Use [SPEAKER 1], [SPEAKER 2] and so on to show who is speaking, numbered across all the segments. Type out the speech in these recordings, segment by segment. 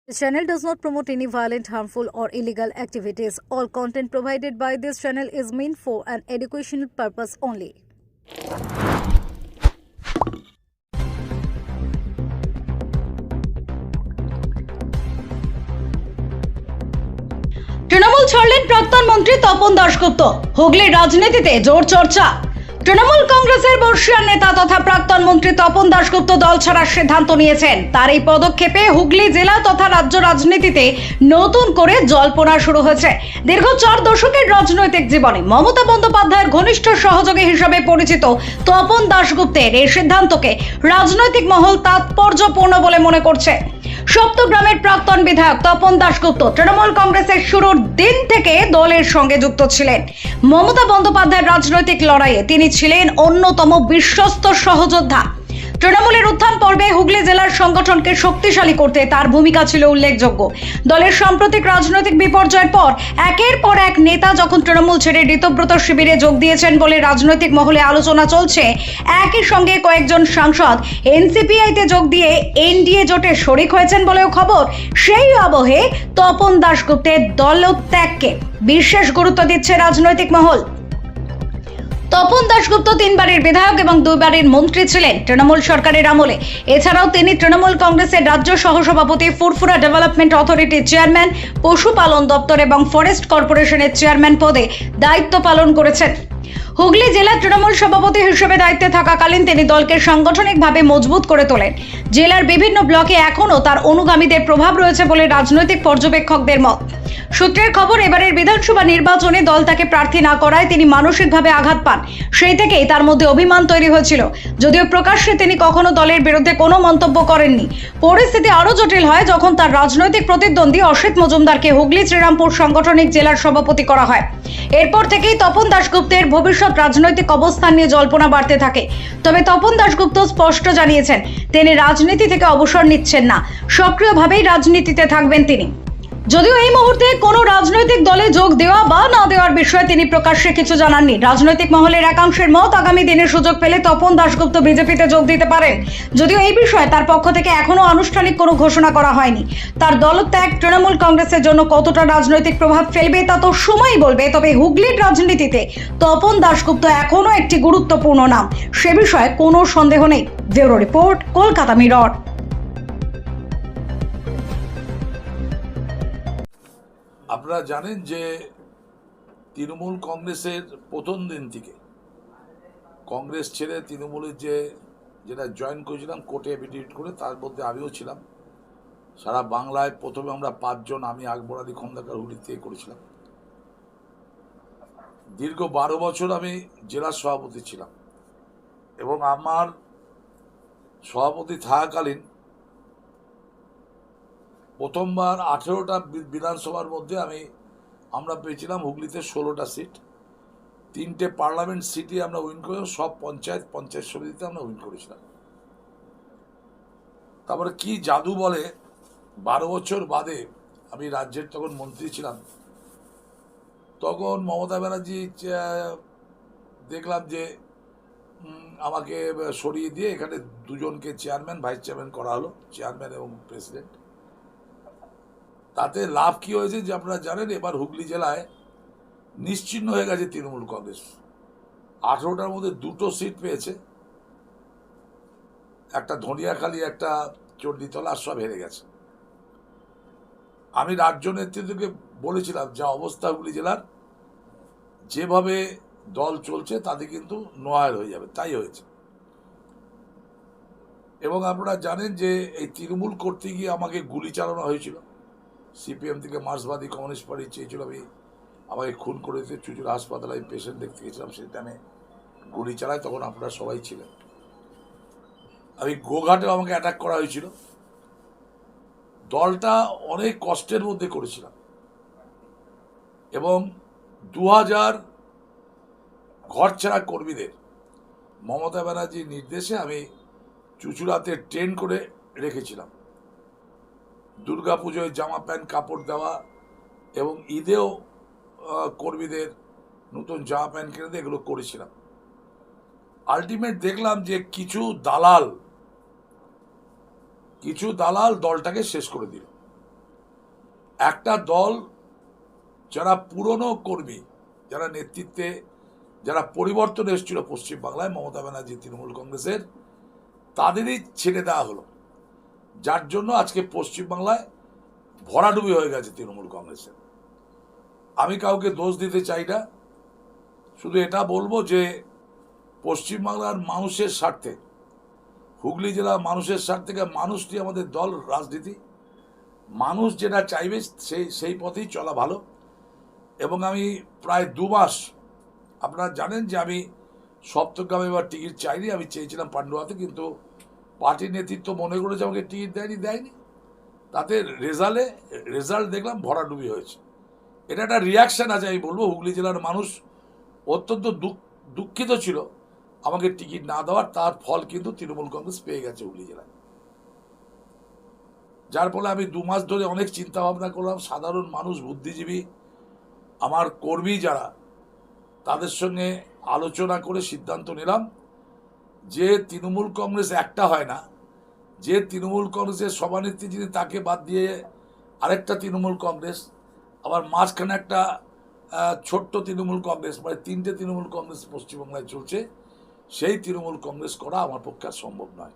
[SPEAKER 1] This channel does not promote any violent, harmful, or illegal activities. All content provided by this channel is meant for an educational purpose only.
[SPEAKER 2] Trinamool ছাড়লেন প্রাক্তন মন্ত্রী তপন দাশগুপ্ত। হুগলির রাজনীতিতে জোর চর্চা। তৃণমূল কংগ্রেসের বর্ষীয়ান নেতা তথা প্রাক্তন মন্ত্রী তপন দাশগুপ্ত দল ছাড়ার সিদ্ধান্ত নিয়েছেন। তার এই পদক্ষেপে হুগলি জেলা তথা রাজ্য রাজনীতিতে নতুন করে জল্পনা শুরু হয়েছে। দীর্ঘ 4 দশকের রাজনৈতিক জীবনে মমতা বন্দ্যোপাধ্যায়ের ঘনিষ্ঠ সহযোগী হিসেবে পরিচিত তপন দাশগুপ্তের এই সিদ্ধান্তকে রাজনৈতিক মহল তাৎপর্যপূর্ণ বলে মনে করছে। সপ্তগ্রামের প্রাক্তন বিধায়ক তপন দাশগুপ্ত তৃণমূল কংগ্রেসের শুরুর দিন থেকে দলের সঙ্গে যুক্ত ছিলেন। মমতা বন্দ্যোপাধ্যায়ের রাজনৈতিক লড়াইয়ে তিনি ছিলেন অন্যতম বিশ্বস্ত সহযোদ্ধা। তৃণমূলের উত্থান পর্বে হুগলি জেলার সংগঠনকে শক্তিশালী করতে তার ভূমিকা ছিল উল্লেখযোগ্য। দলের সাম্প্রতিক রাজনৈতিক বিপর্যয়ের পর একের পর এক নেতা যখন তৃণমূল ছেড়ে ঋতব্রত শিবিরে যোগ দিয়েছেন বলে রাজনৈতিক মহলে আলোচনা চলছে, একই সঙ্গে কয়েকজন সাংসদ এনসিপিআইতে যোগ দিয়ে এনডিএ জোটে শরিক হয়েছেন বলেও খবর। সেই আবহে তপন দাশগুপ্তের দলত্যাগকে বিশেষ গুরুত্ব দিচ্ছে রাজনৈতিক মহল। তপন দাশগুপ্ত 3 বারের বিধায়ক এবং 2 বারের মন্ত্রী ছিলেন তৃণমূল সরকারের আমলে। এছাড়াও তিনি তৃণমূল কংগ্রেসের রাজ্য সহসভাপতি, ফুরফুরা ডেভেলপমেন্ট অথরিটির চেয়ারম্যান, পশুপালন দপ্তর এবং ফরেস্ট কর্পোরেশনের চেয়ারম্যান পদে দায়িত্ব পালন করেছেন। হুগলি জেলা তৃণমূল সভাপতি হিসেবে দায়িত্বে থাকাকালীন তিনি দলকে সাংগঠনিকভাবে মজবুত করে তোলেন। জেলার বিভিন্ন ব্লকে এখনও তার অনুগামীদের প্রভাব রয়েছে বলে রাজনৈতিক পর্যবেক্ষকদের মত। সূত্রের খবর, এবারের বিধানসভা নির্বাচনে দল তাকে প্রার্থী না করায় তিনি মানসিকভাবে আঘাত পান। সেই থেকেই তার মধ্যে অভিমান তৈরি হয়েছিল। যদিও প্রকাশ্যে তিনি কখনো দলের বিরুদ্ধে কোনো মন্তব্য করেননি। পরিস্থিতি আরো জটিল হয় যখন তার রাজনৈতিক প্রতিদ্বন্দ্বী অসিত মজুমদারকে হুগলি শ্রীরামপুর সাংগঠনিক জেলার সভাপতি করা হয়। এরপর থেকেই তপন দাশগুপ্তের ভবিষ্যৎ রাজনৈতিক অবস্থান নিয়ে জল্পনা বাড়তে থাকে। তবে তপন দাশগুপ্ত স্পষ্ট জানিয়েছেন, তিনি রাজনীতি থেকে অবসর নিচ্ছেন না, সক্রিয়ভাবেই রাজনীতিতে থাকবেন তিনি। যদিও এই মুহূর্তে কোনো রাজনৈতিক দলে যোগ দেওয়া বা না দেওয়ার বিষয়ে তিনি প্রকাশ্যে কিছু জানাননি। রাজনৈতিক মহলের একাংশের মত, আগামী দিনে সুযোগ পেলে তপন দাশগুপ্ত বিজেপিতে যোগ দিতে পারেন। যদিও এই বিষয়ে তার পক্ষ থেকে এখনো আনুষ্ঠানিক কোনো ঘোষণা করা হয়নি। তার দলত্যাগ তৃণমূল কংগ্রেসের জন্য কতটা রাজনৈতিক প্রভাব ফেলবে তা তো সময়ই বলবে। তবে হুগলির রাজনীতিতে তপন দাশগুপ্ত এখনো একটি গুরুত্বপূর্ণ নাম, সে বিষয়ে কোনো সন্দেহ নেই। Bureau report, Kolkata mirror.
[SPEAKER 3] আপনারা জানেন যে তৃণমূল কংগ্রেসের প্রথম দিন থেকে কংগ্রেস ছেড়ে তৃণমূলের যেটা জয়েন করেছিলাম কোর্টে এফিডেভিট করে, তার মধ্যে আমিও ছিলাম। সারা বাংলায় প্রথমে আমরা 5 জন, আমি আকবর আলী খন্দকার হুগলি থেকে করেছিলাম। দীর্ঘ 12 বছর আমি জেলা সভাপতি ছিলাম এবং আমার সভাপতি থাকাকালীন প্রথমবার 18টা বিধানসভার মধ্যে আমরা পেয়েছিলাম হুগলিতে 16টা সিট। 3টে পার্লামেন্ট সিটে আমরা উইন করে, সব পঞ্চায়েত সমিতিতে আমরা উইন করেছিলাম। তারপরে কি জাদু বলে 12 বছর বাদে আমি রাজ্যের তখন মন্ত্রী ছিলাম, তখন মমতা ব্যানার্জি দেখলাম যে আমাকে সরিয়ে দিয়ে এখানে 2 জনকে চেয়ারম্যান ভাইস চেয়ারম্যান করা হলো, চেয়ারম্যান এবং প্রেসিডেন্ট। তাতে লাভ কি হয়েছে যে আপনারা জানেন, এবার হুগলি জেলায় নিশ্চিহ্ন হয়ে গেছে তৃণমূল কংগ্রেস। 18টার মধ্যে 2টো সিট পেয়েছে, একটা ধনিয়াখালী, একটা চণ্ডীতলা, সব হেরে গেছে। আমি রাজ্য নেতৃত্বকে বলেছিলাম যা অবস্থা হুগলি জেলার, যেভাবে দল চলছে তাতে কিন্তু নোয়ার হয়ে যাবে, তাই হয়েছে। এবং আপনারা জানেন যে এই তৃণমূল করতে গিয়ে আমাকে গুলি চালানো হয়েছিল। সিপিএম থেকে মার্ক্সবাদী কমিউনিস্ট পার্টি চেয়েছিল আমাকে খুন করে দিতে। চুচুড়া হাসপাতালে আমি পেশেন্ট দেখতে গেছিলাম, সেই টাইমে গুলি চালায়, তখন আপনারা সবাই ছিলেন। আমি গোঘাটেও আমাকে অ্যাটাক করা হয়েছিল। দলটা অনেক কষ্টের মধ্যে করেছিলাম এবং 2000 ঘরছাড়া কর্মীদের মমতা ব্যানার্জির নির্দেশে আমি চুচুড়াতে ট্রেন করে রেখেছিলাম। দুর্গাপুজোয় জামা প্যান্ট কাপড় দেওয়া এবং ঈদেও কর্মীদের নতুন জামা প্যান্ট কিনে দিয়ে এগুলো করেছিলাম। আলটিমেট দেখলাম যে কিছু দালাল দলটাকে শেষ করে দিল। একটা দল যারা পুরনো কর্মী, যারা নেতৃত্বে, যারা পরিবর্তন এসেছিল পশ্চিমবাংলায় মমতা ব্যানার্জি তৃণমূল কংগ্রেসের, তাদেরই ছেড়ে দেওয়া হলো, যার জন্য আজকে পশ্চিমবাংলায় ভরাডুবি হয়ে গেছে তৃণমূল কংগ্রেসের। আমি কাউকে দোষ দিতে চাই না, শুধু এটা বলবো যে পশ্চিমবাংলার মানুষের স্বার্থে, হুগলি জেলার মানুষের স্বার্থে, মানুষটি আমাদের দল, রাজনীতি, মানুষ যেটা চাইবে সেই পথেই চলা ভালো। এবং আমি প্রায় 2 মাস, আপনারা জানেন যে আমি সপ্তগ্রামে এবার টিকিট চাইনি, আমি চেয়েছিলাম পান্ডুয়াতে, কিন্তু পার্টির নেতৃত্ব মনে করেছে আমাকে টিকিট দেয়নি। তাতে রেজাল্ট দেখলাম ভরাডুবি হয়েছে। এটা একটা রিয়াকশান আছে। আমি বলবো হুগলি জেলার মানুষ অত্যন্ত দুঃখিত ছিল আমাকে টিকিট না দেওয়ার। তার ফল কিন্তু তৃণমূল কংগ্রেস পেয়ে গেছে হুগলি জেলায়, যার ফলে আমি 2 মাস ধরে অনেক চিন্তা ভাবনা করলাম। সাধারণ মানুষ, বুদ্ধিজীবী, আমার কর্মী যারা, তাদের সঙ্গে আলোচনা করে সিদ্ধান্ত নিলাম যে তৃণমূল কংগ্রেস একটা হয় না। যে তৃণমূল কংগ্রেসের সভানেত্রী যিনি, তাকে বাদ দিয়ে আরেকটা তৃণমূল কংগ্রেস, আবার মাঝখানে একটা ছোট্ট তৃণমূল কংগ্রেস, মানে 3টে তৃণমূল কংগ্রেস পশ্চিমবাংলায় চলছে। সেই তৃণমূল কংগ্রেস করা আমার পক্ষে আর সম্ভব নয়,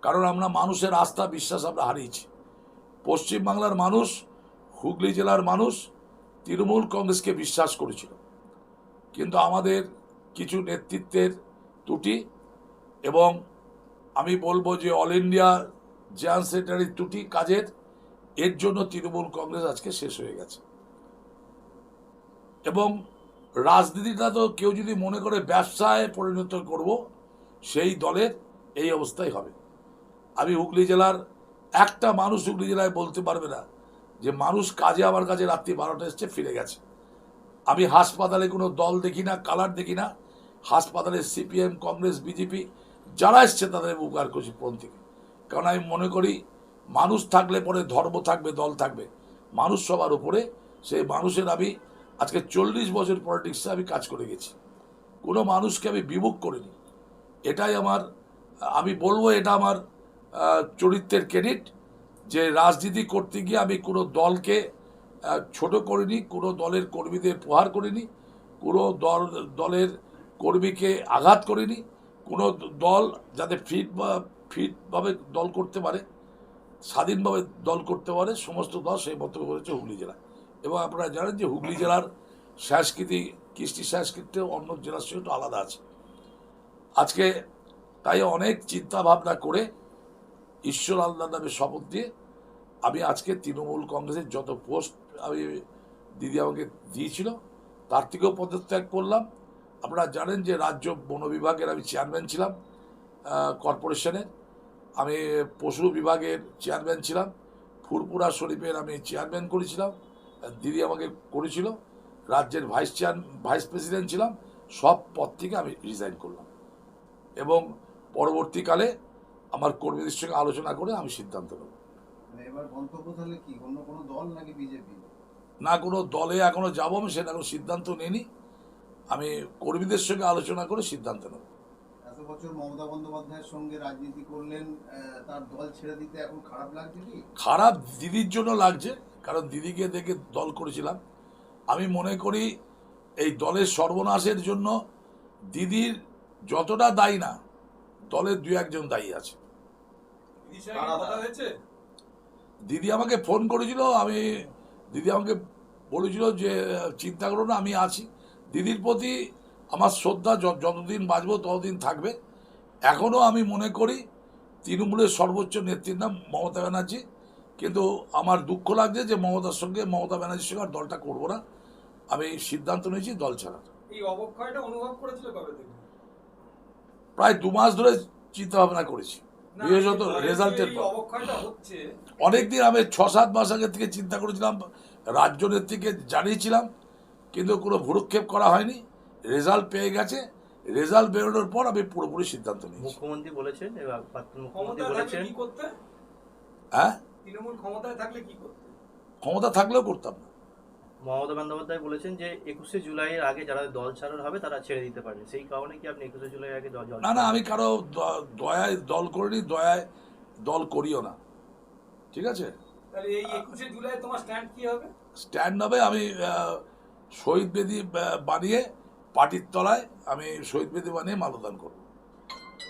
[SPEAKER 3] কারণ আমরা মানুষের আস্থা বিশ্বাস আমরা হারিয়েছি। পশ্চিমবাংলার মানুষ, হুগলি জেলার মানুষ তৃণমূল কংগ্রেসকে বিশ্বাস করেছিল, কিন্তু আমাদের কিছু নেতৃত্বের ত্রুটি এবং আমি বলবো যে অল ইন্ডিয়া জেনারেল সেক্রেটারির ত্রুটি কাজের, এর জন্য তৃণমূল কংগ্রেস আজকে শেষ হয়ে গেছে। এবং রাজনীতিটা তো কেউ যদি মনে করে ব্যবসায় পরিণত করব, সেই দলের এই অবস্থাই হবে। আমি হুগলি জেলার একটা মানুষ হুগলি জেলায় বলতে পারবে না যে মানুষ কাজে আমার কাছে রাত্রি 12টা এসছে ফিরে গেছে। আমি হাসপাতালে কোনো দল দেখি না, কালার দেখি না। হাসপাতালে সিপিএম, কংগ্রেস, বিজেপি যারা এসছে তাদের উপকার করছি ফোন থেকে। কারণ আমি মনে করি মানুষ থাকলে পরে ধর্ম থাকবে, দল থাকবে, মানুষ সবার উপরে। সেই মানুষের আমি আজকে 40 বছর পলিটিক্সে আমি কাজ করে গেছি, কোনো মানুষকে আমি বিমুখ করিনি। এটাই আমার, আমি বলবো এটা আমার চরিত্রের ক্রেডিট, যে রাজনীতি করতে গিয়ে আমি কোনো দলকে ছোট করিনি, কোনো দলের কর্মীদের প্রহার করিনি, কোনো দলের কর্মীকে আঘাত করিনি। কোনো দল যাতে ফিটভাবে দল করতে পারে, স্বাধীনভাবে দল করতে পারে, সমস্ত দল সেই মতো করেছে হুগলি জেলা। এবং আপনারা জানেন যে হুগলি জেলার সংস্কৃতি, কৃষ্টি সংস্কৃতিও অন্য জেলার সঙ্গে একটু আলাদা আছে। আজকে তাই অনেক চিন্তা ভাবনা করে ঈশ্বর আল্লাহর নামে শপথ দিয়ে আমি আজকে তৃণমূল কংগ্রেসের যত পোস্ট আমি দিদি আমাকে দিয়েছিল তার থেকেও পদত্যাগ করলাম। আপনারা জানেন যে রাজ্য বন বিভাগের আমি চেয়ারম্যান ছিলাম, কর্পোরেশনের আমি পশু বিভাগের চেয়ারম্যান ছিলাম, ফুরপুরা শরীফের আমি চেয়ারম্যান করেছিলাম, দিদি আমাকে করেছিল, রাজ্যের ভাইস প্রেসিডেন্ট ছিলাম। সব পদ থেকে আমি রিজাইন করলাম এবং পরবর্তীকালে আমার কর্মীদের সঙ্গে আলোচনা করে আমি সিদ্ধান্ত নেব।
[SPEAKER 4] এবার গন্তব্য তাহলে কি, অন্য কোনো দল নাকি বিজেপি?
[SPEAKER 3] না, কোনো দলে এখনো যাবো আমি সেটা কোনো সিদ্ধান্ত নিইনি। আমি কর্মীদের সঙ্গে আলোচনা করে সিদ্ধান্ত নেব।
[SPEAKER 4] এত বছর মমতা বন্দ্যোপাধ্যায়ের সঙ্গে রাজনীতি করলেন, তার দল ছেড়ে দিতে এখন খারাপ লাগছে কি?
[SPEAKER 3] খারাপ দিদির জন্য লাগছে, কারণ দিদিকে দেখে দল করেছিলাম। আমি মনে করি এই দলের সর্বনাশের জন্য দিদির যতটা দায়ী না, দলের 2-1 জন দায়ী আছে। দিদি আমাকে ফোন করেছিল, দিদি আমাকে বলেছিল যে চিন্তা করো না, আমি আছি। দিদির প্রতি আমার শ্রদ্ধা যতদিন বাঁচবো ততদিন থাকবে। এখনও আমি মনে করি তৃণমূলের সর্বোচ্চ নেত্রীর নাম মমতা ব্যানার্জি, কিন্তু আমার দুঃখ লাগছে যে মমতা ব্যানার্জির সঙ্গে আর দলটা করবো না। আমি সিদ্ধান্ত নিয়েছি দল ছাড়ার।
[SPEAKER 5] এই অবক্ষয়টা অনুভব করেছিল কবে থেকে?
[SPEAKER 3] প্রায় 2 মাস ধরে চিন্তা ভাবনা করেছি, বিশেষত রেজাল্টের পর। অনেকদিন আমি 6-7 মাস আগে থেকে চিন্তা করেছিলাম, রাজ্য নেত্রীকে জানিয়েছিলাম, কিন্তু কোনো ভ্রুক্ষেপ করা হয়নি। রেজাল্ট পেয়ে গেছে, রেজাল্ট বেরোনোর পর আমি পুরোপুরি সিদ্ধান্ত নিয়েছি।
[SPEAKER 6] মুখ্যমন্ত্রী বলেছেন, মুখ্যমন্ত্রী বলেছেন,
[SPEAKER 3] হ্যাঁ,
[SPEAKER 5] তৃণমূল ক্ষমতায় থাকলে কি করতে?
[SPEAKER 3] ক্ষমতা থাকলেও করতাম না।
[SPEAKER 6] মমতা বন্দ্যোপাধ্যায় বলেছেন যে 21শে জুলাইয়ের আগে যারা দল ছাড়ার হবে তারা ছেড়ে দিতে পারবে। সেই কারণে কি আপনি 21শে জুলাই আগে দল?
[SPEAKER 3] না, আমি কারো দয়ায় দল করিনি, দয়ায় দল করিও না, ঠিক আছে?
[SPEAKER 5] তাহলে এই 21শে জুলাই তোমার স্ট্যান্ড কি হবে?
[SPEAKER 3] স্ট্যান্ড হবে, আমি শহীদ বেদি বানিয়ে পার্টির তলায় আমি শহীদ বেদি বানিয়ে মালদান করবো।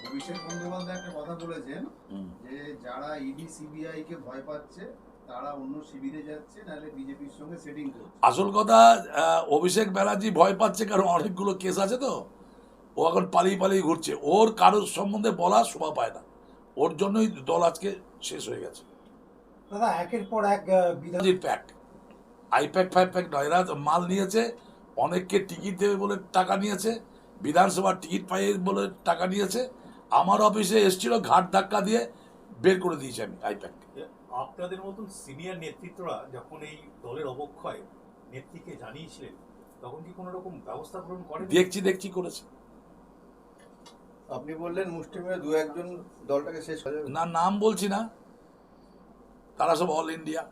[SPEAKER 4] অভিষেক বন্দ্যোপাধ্যায় একটা কথা বলেছেন যে যারা ইডি সিবিআই কে ভয় পাচ্ছে তারা অন্য শিবিরে যাচ্ছে, নাহলে বিজেপির সঙ্গে সেটিং করছে।
[SPEAKER 3] আসল কথা, অভিষেক ব্যানার্জি ভয় পাচ্ছে কারণ অনেকগুলো কেস আছে তো, ও এখন পালিয়ে পালিয়ে ঘুরছে, ওর কারোর সম্বন্ধে বলা শোভা পায় না, ওর জন্যই দল আজকে শেষ হয়ে গেছে।
[SPEAKER 7] দাদা একের পর এক
[SPEAKER 3] প্যাক আইপ্যাক ফাইপ্যাক নয়, এরা মাল নিয়েছে, অনেককে টিকিট দেবে বলে টাকা নিয়েছে, বিধানসভার টিকিট পাইয়ে বলে টাকা নিয়েছে, আমার অফিসে এসেছিল ঘাট ধাক্কা দিয়ে বের করে দিয়েছি আমি আইপ্যাক।
[SPEAKER 8] আপনাদের মতন সিনিয়র নেতৃত্বরা যখন এই দলের অবক্ষয় নেত্রীকে জানিয়েছিলেন, তখন কি কোনো রকম ব্যবস্থা গ্রহণ করেন?
[SPEAKER 3] দেখছি করেছে।
[SPEAKER 4] আপনি বললেন মুষ্টিমেয় দু একজন দলটাকে শেষ হয়ে যাবে
[SPEAKER 3] না, নাম বলছি না, তারা সব অল ইন্ডিয়া।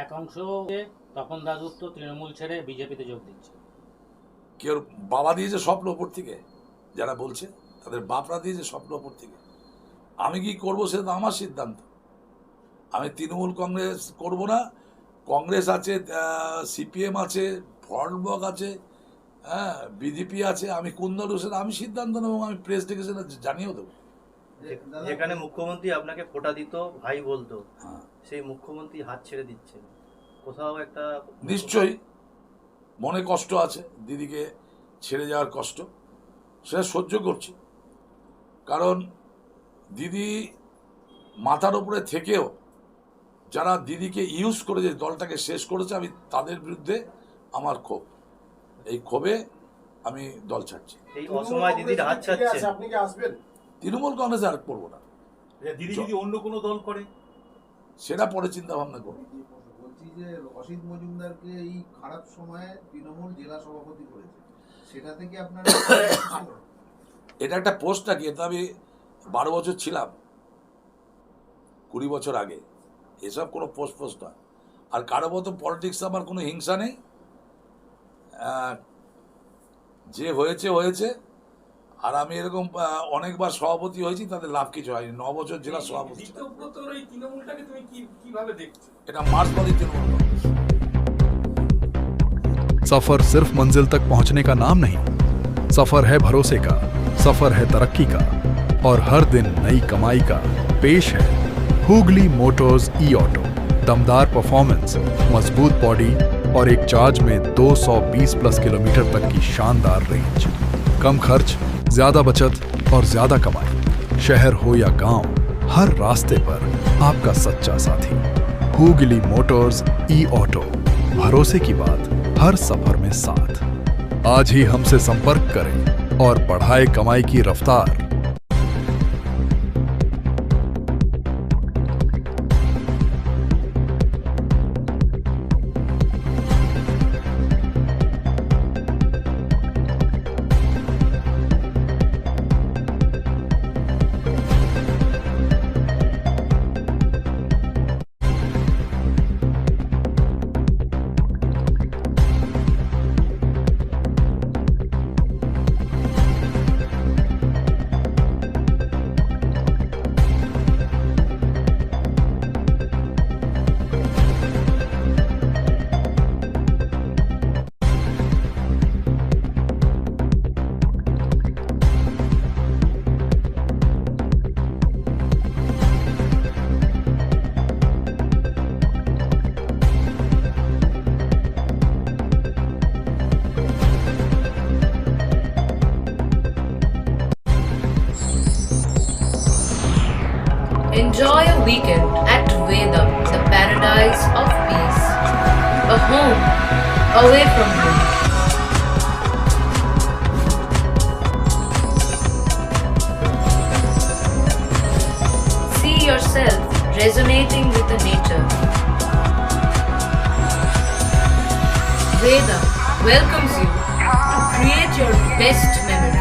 [SPEAKER 9] একাংশ তপন দাসগুপ্ত তৃণমূল ছেড়ে বিজেপিতে যোগ দিচ্ছে।
[SPEAKER 3] কেউ বাবা দিয়েছে স্বপ্ন ওপর থেকে, যারা বলছে তাদের বাপরা দিয়েছে স্বপ্ন ওপর থেকে। আমি কি করবো সেটা তো আমার সিদ্ধান্ত। আমি তৃণমূল কংগ্রেস করব না, কংগ্রেস আছে, সিপিএম আছে, ফরওয়ার্ড ব্লক আছে, হ্যাঁ বিজেপি আছে, আমি কোন দল সেটা আমি সিদ্ধান্ত নেব, আমি প্রেস ডেকে সেটা জানিয়েও দেবো।
[SPEAKER 6] যেখানে মুখ্যমন্ত্রী আপনাকে ফোঁটা দিত, ভাই বলতো,
[SPEAKER 3] হ্যাঁ,
[SPEAKER 6] সেই মুখ্যমন্ত্রী হাত ছেড়ে দিচ্ছেন, কোথাও একটা
[SPEAKER 3] নিশ্চয়ই মনে কষ্ট আছে, দিদিকে ছেড়ে যাওয়ার কষ্ট, সেটা সহ্য করছি। কারণ দিদি মাথার উপরে থেকেও যারা দিদিকে ইউজ করে যে দলটাকে শেষ করেছে, আমি তাদের বিরুদ্ধে আমার ক্ষোভ, এই ক্ষোভে আমি দল ছাড়ছি।
[SPEAKER 6] এই অসময় দিদির হাত ছাড়ছে।
[SPEAKER 7] আপনি কি আসবেন?
[SPEAKER 3] তৃণমূল কংগ্রেসে আর করবো না,
[SPEAKER 8] দিদি যদি অন্য কোনো দল করে
[SPEAKER 3] সেটা পরে চিন্তা ভাবনা করবো।
[SPEAKER 4] বলছি যে অসিত মজুমদারকে এই খারাপ সময়ে তৃণমূল জেলা সভাপতি করেছে, সেটা থেকে আপনার
[SPEAKER 3] এটা একটা পোস্ট নাকি? এটা আমি 12 বছর ছিলাম, 20 বছর আগে, এসব কোনো পোস্ট নয়। আর কারো মতো পলিটিক্স আমার কোনো হিংসা নেই, যে হয়েছে। আর আমি এরকম অনেকবার সভাপতি হয়েছি, তাদের লাভ কিছু হয়নি। 9 বছর জেলা সভাপতি ছিলাম।
[SPEAKER 5] দ্বিতীয়ব্রতর এই তৃণমূলটাকে তুমি কিভাবে দেখছো?
[SPEAKER 3] এটা মার্চবাদী তৃণমূল কংগ্রেস।
[SPEAKER 10] सफर सिर्फ मंजिल तक पहुंचने का नाम नहीं, सफर है भरोसे का, सफर है तरक्की का, और हर दिन नई कमाई का। पेश है हुगली मोटर्स ई ऑटो। दमदार परफॉर्मेंस, मजबूत बॉडी और एक चार्ज में 220 प्लस किलोमीटर तक की शानदार रेंज। कम खर्च, ज्यादा बचत और ज्यादा कमाई। शहर हो या गांव, हर रास्ते पर आपका सच्चा साथी। हुगली मोटर्स ई ऑटो, भरोसे की बात हर सफर में साथ। आज ही हमसे संपर्क करें और बढ़ाए कमाई की रफ्तार।
[SPEAKER 11] Enjoy a weekend at Vedam, the paradise of peace. A home away from home. See yourself resonating with the nature. Vedam welcomes you to create your best memories.